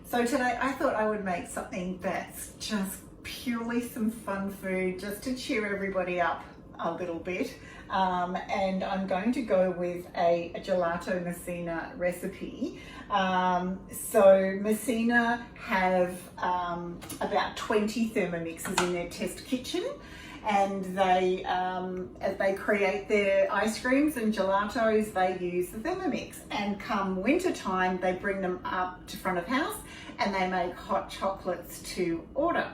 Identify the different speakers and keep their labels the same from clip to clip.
Speaker 1: So today I thought I would make something that's just purely some fun food just to cheer everybody up a little bit. And I'm going to go with a Gelato Messina recipe. So Messina have about 20 Thermomixes in their test kitchen, and they as they create their ice creams and gelatos, they use the Thermomix, and come winter time they bring them up to front of house and they make hot chocolates to order.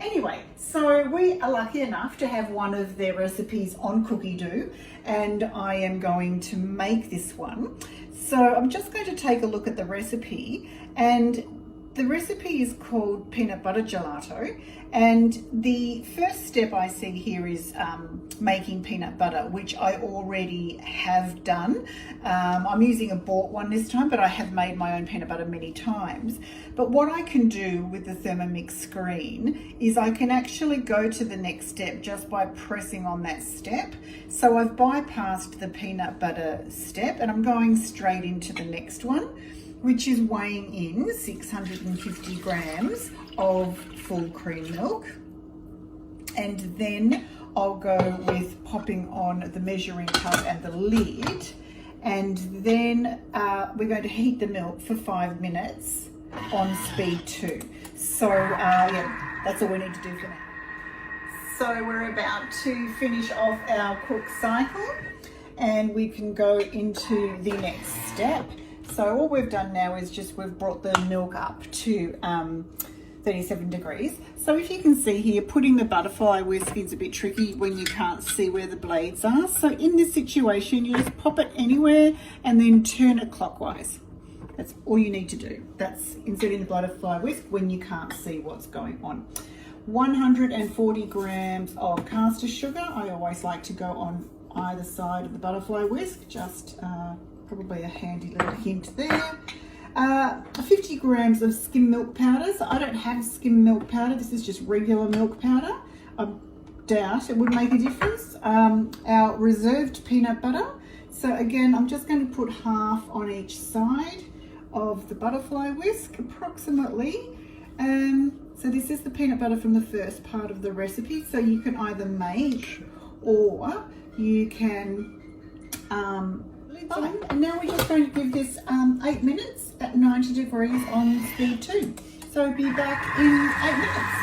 Speaker 1: Anyway, so we are lucky enough to have one of their recipes on Cookidoo, and I am going to make this one. So I'm just going to take a look at the recipe, and the recipe is called peanut butter gelato, and the first step I see here is making peanut butter, which I already have done. I'm using a bought one this time, but I have made my own peanut butter many times. But what I can do with the Thermomix screen is I can actually go to the next step just by pressing on that step. So I've bypassed the peanut butter step and I'm going straight into the next one, which is weighing in 650 grams of full cream milk. And then I'll go with popping on the measuring cup and the lid. And then we're going to heat the milk for 5 minutes on speed 2. So yeah, that's all we need to do for now. So we're about to finish off our cook cycle and we can go into the next step. So all we've done now is we've brought the milk up to 37 degrees. So if you can see here, putting the butterfly whisk is a bit tricky when you can't see where the blades are. So in this situation, you just pop it anywhere and then turn it clockwise. That's all you need to do. That's inserting the butterfly whisk when you can't see what's going on. 140 grams of caster sugar. I always like to go on either side of the butterfly whisk, just probably a handy little hint there. 50 grams of skim milk powder. So I don't have skim milk powder. This is just regular milk powder. I doubt it would make a difference. Our reserved peanut butter. So again, I'm just going to put half on each side of the butterfly whisk, approximately. So this is the peanut butter from the first part of the recipe. So you can either make or you can and now we're just going to give this 8 minutes at 90 degrees on speed 2. So be back in 8 minutes.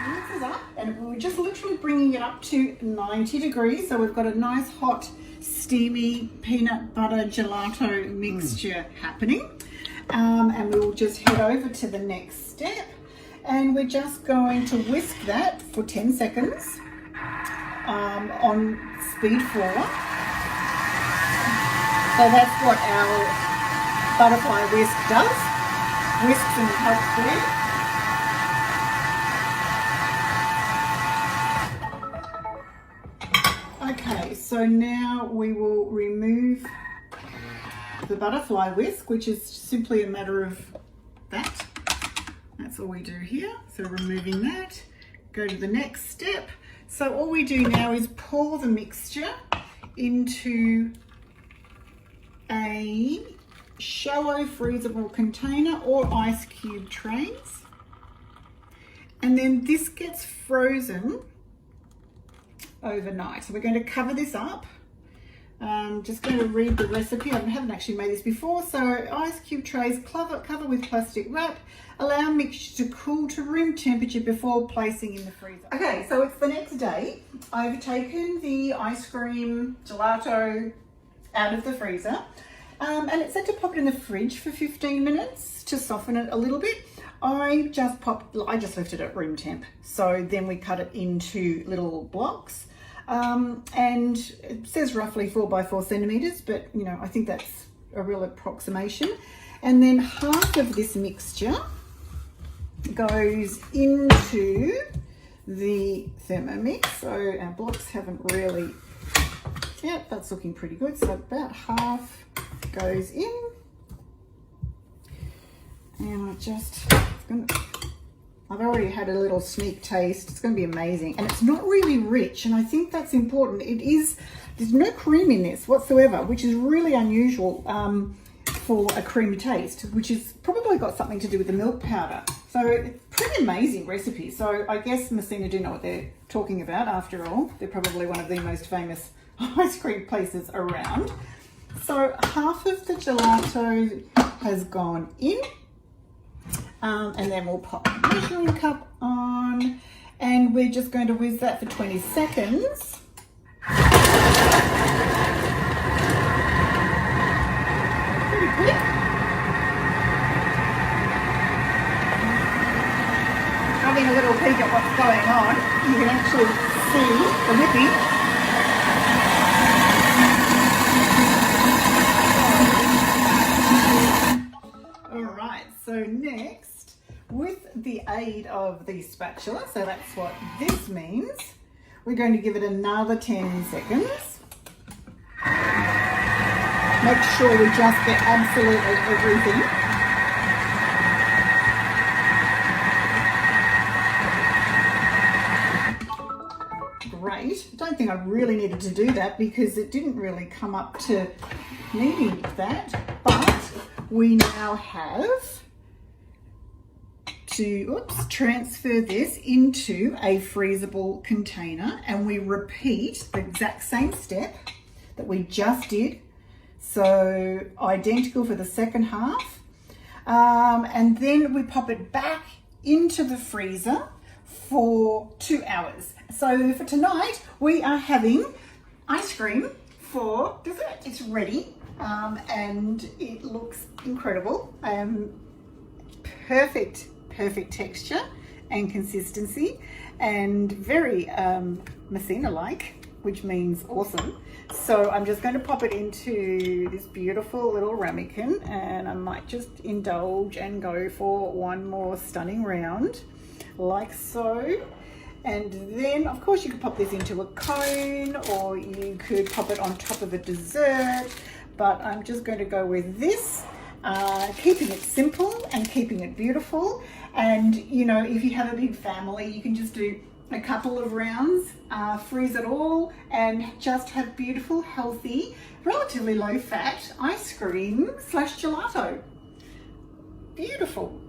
Speaker 1: So this is up, and we're just literally bringing it up to 90 degrees. So we've got a nice hot steamy peanut butter gelato mixture happening. And we will just head over to the next step, and we're just going to whisk that for 10 seconds on speed 4. So that's what our butterfly whisk does. Whisks and helps there. Okay, so now we will remove the butterfly whisk, which is simply a matter of that. That's all we do here. So removing that, go to the next step. So all we do now is pour the mixture into a shallow freezable container or ice cube trays, and then this gets frozen overnight. So we're going to cover this up. Just going to read the recipe. I haven't actually made this before. So ice cube trays, cover with plastic wrap, allow mixture to cool to room temperature before placing in the freezer. Okay, so it's the next day. I've taken the ice cream gelato out of the freezer, and it's said to pop it in the fridge for 15 minutes to soften it a little bit. I just left it at room temp. So then we cut it into little blocks, and it says roughly 4 by 4 centimeters, but you know, I think that's a real approximation. And then half of this mixture goes into the Thermomix. So our blocks haven't really, yep, that's looking pretty good. So about half goes in, and I've already had a little sneak taste. It's going to be amazing, and it's not really rich, and I think that's important. There's no cream in this whatsoever, which is really unusual for a creamy taste, which has probably got something to do with the milk powder. So pretty amazing recipe. So I guess Messina do know what they're talking about after all. They're probably one of the most famous ice cream places around. So half of the gelato has gone in, and then we'll pop the measuring cup on, and we're just going to whiz that for 20 seconds. Pretty quick. Having a little peek at what's going on, you can actually see the whipping. Alright, so next, with the aid of the spatula, so that's what this means, we're going to give it another 10 seconds. Make sure we just get absolutely everything. Great. I don't think I really needed to do that because it didn't really come up to needing that, but we now have to transfer this into a freezable container, and we repeat the exact same step that we just did. So identical for the second half, and then we pop it back into the freezer for 2 hours. So for tonight we are having ice cream for dessert. It's ready, and it looks incredible. Perfect texture and consistency, and very Messina-like, which means awesome. So I'm just going to pop it into this beautiful little ramekin, and I might just indulge and go for one more stunning round, like so. And then, of course, you could pop this into a cone, or you could pop it on top of a dessert, but I'm just going to go with this, keeping it simple and keeping it beautiful. And, you know, if you have a big family, you can just do a couple of rounds, freeze it all, and just have beautiful, healthy, relatively low-fat ice cream / gelato. Beautiful.